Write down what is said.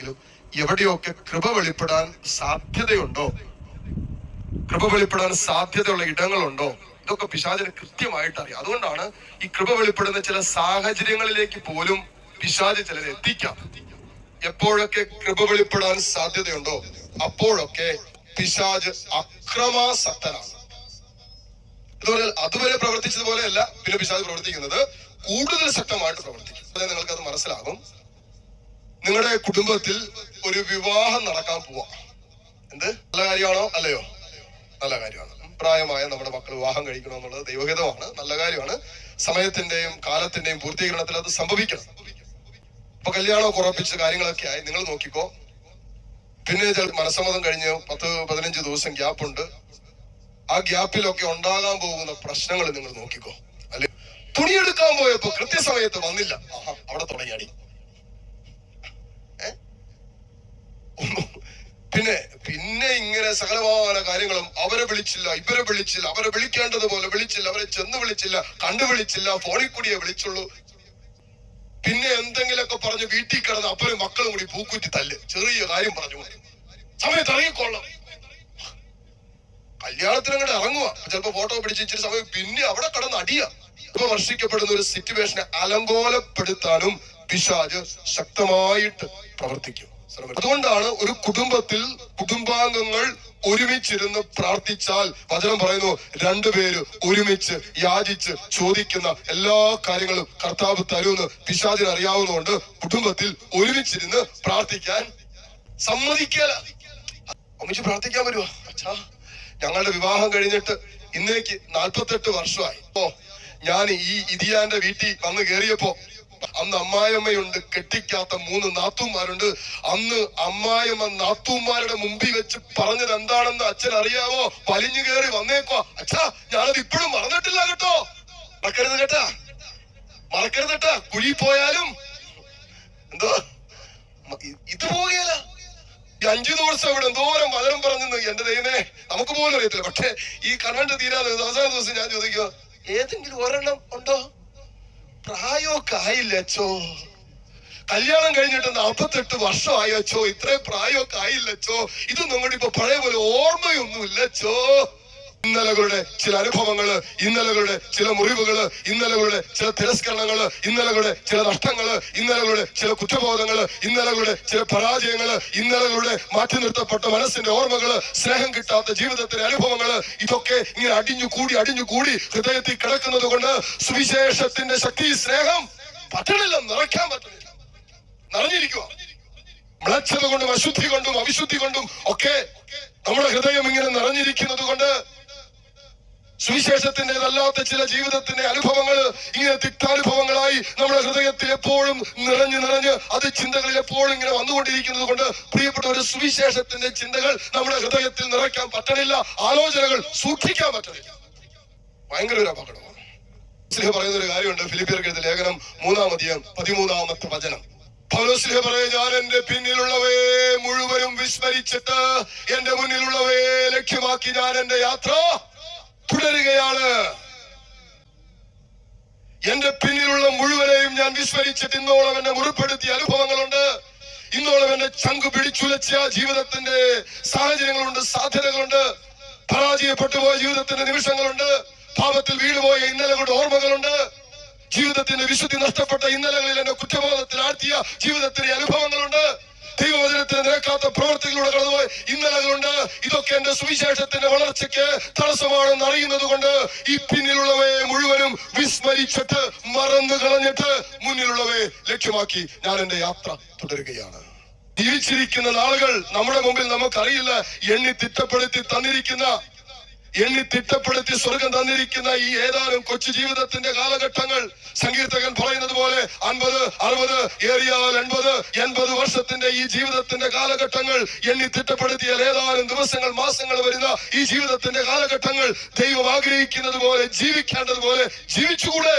ആണെങ്കിലും എവിടെയൊക്കെ കൃപ വെളിപ്പെടാൻ സാധ്യതയുണ്ടോ, കൃപ വെളിപ്പെടാൻ സാധ്യതയുള്ള ഇടങ്ങളുണ്ടോ, ഇതൊക്കെ പിശാചിന് കൃത്യമായിട്ട് അറിയാം. അതുകൊണ്ടാണ് ഈ കൃപ വെളിപ്പെടുന്ന ചില സാഹചര്യങ്ങളിലേക്ക് പോലും പിശാച് ചിലരെ എത്തിക്കാം. എപ്പോഴൊക്കെ കൃപ വെളിപ്പെടാൻ സാധ്യതയുണ്ടോ അപ്പോഴൊക്കെ പിശാച് അക്രമാസക്തനാണ്. അതുവരെ പ്രവർത്തിച്ചതുപോലെയല്ല പിന്നെ പിശാച് പ്രവർത്തിക്കുന്നത്, കൂടുതൽ ശക്തമായിട്ട് പ്രവർത്തിക്കും. നിങ്ങൾക്ക് അത് മനസ്സിലാകും. നിങ്ങളുടെ കുടുംബത്തിൽ ഒരു വിവാഹം നടക്കാൻ പോവാ. എന്ത് നല്ല കാര്യമാണോ? അല്ലയോ? നല്ല കാര്യമാണ്. പ്രായമായ നമ്മുടെ മക്കൾ വിവാഹം കഴിക്കണം എന്നുള്ളത് ദൈവഹിതമാണ്, നല്ല കാര്യമാണ്. സമയത്തിന്റെയും കാലത്തിന്റെയും പൂർത്തീകരണത്തിൽ അത് സംഭവിക്കണം. ഇപ്പൊ കല്യാണം ഉറപ്പിച്ച കാര്യങ്ങളൊക്കെ ആയി, നിങ്ങൾ നോക്കിക്കോ. പിന്നെ മനസ്സമ്മതം കഴിഞ്ഞ് 10-15 ദിവസം ഗ്യാപ്പുണ്ട്. ആ ഗ്യാപ്പിലൊക്കെ ഉണ്ടാകാൻ പോകുന്ന പ്രശ്നങ്ങൾ നിങ്ങൾ നോക്കിക്കോ. അല്ലെ, തുണിയെടുക്കാൻ പോയപ്പോ കൃത്യസമയത്ത് വന്നില്ല, അവിടെ തുടങ്ങിയാടി. പിന്നെ ഇങ്ങനെ സകലമായ കാര്യങ്ങളും അവരെ വിളിച്ചില്ല, ഇവരെ വിളിച്ചില്ല, അവരെ വിളിക്കേണ്ടതുപോലെ വിളിച്ചില്ല, അവരെ ചെന്ന് വിളിച്ചില്ല, കണ്ടു വിളിച്ചില്ല, ഫോണിൽ കൂടിയേ വിളിച്ചുള്ളൂ. പിന്നെ എന്തെങ്കിലുമൊക്കെ പറഞ്ഞ് വീട്ടിൽ കിടന്ന് അപ്പനും മക്കളും കൂടി പൂക്കുറ്റി തല്ല്, ചെറിയ കാര്യം പറഞ്ഞു സമയത്ത് ഇറങ്ങിക്കൊള്ളാം. കല്യാണത്തിന് അങ്ങോട്ട് ഇറങ്ങുക, ചിലപ്പോ ഫോട്ടോ പിടിച്ച് ഇച്ചിരി സമയം, പിന്നെ അവിടെ കിടന്ന് അടിയ. ഇപ്പൊ വർഷിക്കപ്പെടുന്ന ഒരു സിറ്റുവേഷനെ അലങ്കോലപ്പെടുത്താനും പിശാച് ശക്തമായിട്ട് പ്രവർത്തിക്കും. അതുകൊണ്ടാണ് ഒരു കുടുംബത്തിൽ കുടുംബാംഗങ്ങൾ ഒരുമിച്ചിരുന്ന് പ്രാർത്ഥിച്ചാൽ വചനം പറയുന്നു, രണ്ടുപേര് ഒരുമിച്ച് യാചിച്ച് ചോദിക്കുന്ന എല്ലാ കാര്യങ്ങളും കർത്താവ് തരുമെന്ന് പിശാചിന് അറിയാവുന്നതുകൊണ്ട് കുടുംബത്തിൽ ഒരുമിച്ചിരുന്ന് പ്രാർത്ഥിക്കാൻ സമ്മതിക്കല. ഒന്നിച്ച് പ്രാർത്ഥിക്കാൻ വരുവാ. അച്ഛാ, ഞങ്ങളുടെ വിവാഹം കഴിഞ്ഞിട്ട് ഇന്നേക്ക് 48 വർഷമായി. ഞാൻ ഈ ഇതിയാന്റെ വീട്ടിൽ വന്ന് കയറിയപ്പോ അന്ന് അമ്മായിയമ്മയുണ്ട്, കെട്ടിക്കാത്ത 3 നാത്തൂന്മാരുണ്ട്. അന്ന് അമ്മായിയമ്മ നാത്തൂന്മാരുടെ മുമ്പിൽ വെച്ച് പറഞ്ഞത് എന്താണെന്ന് അച്ഛൻ അറിയാവോ? വലിഞ്ഞു കയറി വന്നേക്കോ. അച്ഛാ, ഞാനത് ഇപ്പോഴും മറന്നിട്ടില്ല കേട്ടോ. മറക്കരുത് കേട്ടാ, മറക്കരുത് കേട്ടാ. കുഴി പോയാലും എന്തോ ഇത് പോകേല. ഈ 5 ദിവസം ഇവിടെ എന്തോരം വചനം പറഞ്ഞെന്ന് എന്റെ ദൈവമേ നമുക്ക് പോലും അറിയത്തില്ല. പക്ഷെ ഈ കറണ്ട് തീരാതെ അവസാന ദിവസം ഞാൻ ചോദിക്കുക, ഏതെങ്കിലും ഒരെണ്ണം ഉണ്ടോ? പ്രായമൊക്കെ ആയില്ല അച്ചോ, കല്യാണം കഴിഞ്ഞിട്ട് 48 വർഷമായി അച്ചോ, ഇത്രയും പ്രായമൊക്കെ ആയില്ല അച്ചോ, ഇതൊന്നും അങ്ങോട്ട് ഇപ്പൊ പഴയ പോലെ ഓർമ്മയൊന്നുമില്ല അച്ചോ. ഇന്നലകളുടെ ചില അനുഭവങ്ങള്, ഇന്നലകളുടെ ചില മുറിവുകള്, ഇന്നലകളുടെ ചില തിരസ്കരണങ്ങള്, ഇന്നലകളുടെ ചില നഷ്ടങ്ങള്, ഇന്നലകളുടെ ചില കുറ്റബോധങ്ങള്, ഇന്നലകളുടെ ചില പരാജയങ്ങള്, ഇന്നലകളുടെ മാറ്റി നിർത്തപ്പെട്ട മനസ്സിന്റെ ഓർമ്മകള്, സ്നേഹം കിട്ടാത്ത ജീവിതത്തിലെ അനുഭവങ്ങള്, ഇതൊക്കെ ഇങ്ങനെ അടിഞ്ഞു കൂടി ഹൃദയത്തിൽ കിടക്കുന്നത് കൊണ്ട് സുവിശേഷത്തിന്റെ ശക്തി, സ്നേഹം പറ്റണില്ല, നിറയ്ക്കാൻ പറ്റണില്ല, നിറഞ്ഞിരിക്കുക. മ്ലേച്ഛത കൊണ്ടും അശുദ്ധി കൊണ്ടും അവിശുദ്ധി കൊണ്ടും ഒക്കെ നമ്മുടെ ഹൃദയം ഇങ്ങനെ നിറഞ്ഞിരിക്കുന്നത് കൊണ്ട് സുവിശേഷത്തിൻ്റെതല്ലാത്ത ചില ജീവിതത്തിന്റെ അനുഭവങ്ങൾ ഇങ്ങനെ തിക്താനുഭവങ്ങളായി നമ്മുടെ ഹൃദയത്തിൽ എപ്പോഴും നിറഞ്ഞ് അത് ചിന്തകളിൽ എപ്പോഴും ഇങ്ങനെ വന്നുകൊണ്ടിരിക്കുന്നത് കൊണ്ട് പ്രിയപ്പെട്ടവരെ, സുവിശേഷത്തിന്റെ ചിന്തകൾ നമ്മുടെ ഹൃദയത്തിൽ നിറയ്ക്കാൻ പറ്റണില്ല, ആലോചനകൾ സൂക്ഷിക്കാൻ പറ്റണില്ല. ഭയങ്കര ഒരു അപകടമാണ്. പറയുന്ന ഒരു കാര്യമുണ്ട്, ഫിലിപ്പിയർക്ക് എഴുതിയ ലേഖനം 3-ാം അധ്യായം 13-ാമത്തെ വചനം. പൗലോസ് പറയും, ഞാൻ എന്റെ പിന്നിലുള്ളവയെ മുഴുവനും വിസ്മരിച്ചിട്ട് എന്റെ മുന്നിലുള്ളവയെ ലക്ഷ്യമാക്കി ഞാൻ എന്റെ യാത്ര തുടരുകയാണ്. എന്റെ പിന്നിലുള്ള മുഴുവനെയും ഞാൻ വിസ്മരിച്ചിട്ട് ഇന്നോളം എന്നെ മുറിപ്പെടുത്തിയ അനുഭവങ്ങളുണ്ട്, ഇന്നോളം എന്നെ ചങ്കു പിടിച്ചുലച്ച ജീവിതത്തിന്റെ സാഹചര്യങ്ങളുണ്ട്, സാധ്യതകളുണ്ട്, പരാജയപ്പെട്ടു പോയ ജീവിതത്തിന്റെ നിമിഷങ്ങളുണ്ട്, പാപത്തിൽ വീണുപോയ ഇന്നലകളുടെ ഓർമ്മകളുണ്ട്, ജീവിതത്തിന്റെ വിശുദ്ധി നഷ്ടപ്പെട്ട ഇന്നലകളിൽ എന്നെ കുറ്റബോധത്തിൽ ആഴ്ത്തിയ ജീവിതത്തിന്റെ അനുഭവങ്ങളുണ്ട്, ദൈവവചനത്തിന് നിരക്കാത്ത പ്രവർത്തികളിലൂടെ കടന്നുപോയ ഇന്നലകളുണ്ട്. ഇതൊക്കെ എന്റെ സുവിശേഷത്തിന്റെ വളർച്ചയ്ക്ക് തടസ്സമാണെന്ന് അറിയുന്നത് കൊണ്ട് ഈ പിന്നിലുള്ളവയെ മുഴുവനും വിസ്മരിച്ചിട്ട് മറന്നു കളഞ്ഞിട്ട് മുന്നിലുള്ളവയെ ലക്ഷ്യമാക്കി ഞാൻ എന്റെ യാത്ര തുടരുകയാണ്. ജീവിച്ചിരിക്കുന്ന നാളുകൾ നമ്മുടെ മുമ്പിൽ നമുക്കറിയില്ല. എണ്ണി തിട്ടപ്പെടുത്തി സ്വർഗം തന്നിരിക്കുന്ന ഈ ഏതാനും കൊച്ചു ജീവിതത്തിന്റെ കാലഘട്ടങ്ങൾ, സങ്കീർത്തകൻ പറയുന്നത് പോലെ 50, 60, ഏറിയാൽ 80 വർഷത്തിന്റെ ഈ ജീവിതത്തിന്റെ കാലഘട്ടങ്ങൾ എണ്ണി തിട്ടപ്പെടുത്തിയാൽ ഏതാനും ദിവസങ്ങൾ, മാസങ്ങൾ വരുന്ന ഈ ജീവിതത്തിന്റെ കാലഘട്ടങ്ങൾ ദൈവം ആഗ്രഹിക്കുന്നത് പോലെ ജീവിക്കേണ്ടതുപോലെ ജീവിച്ചുകൂടെ?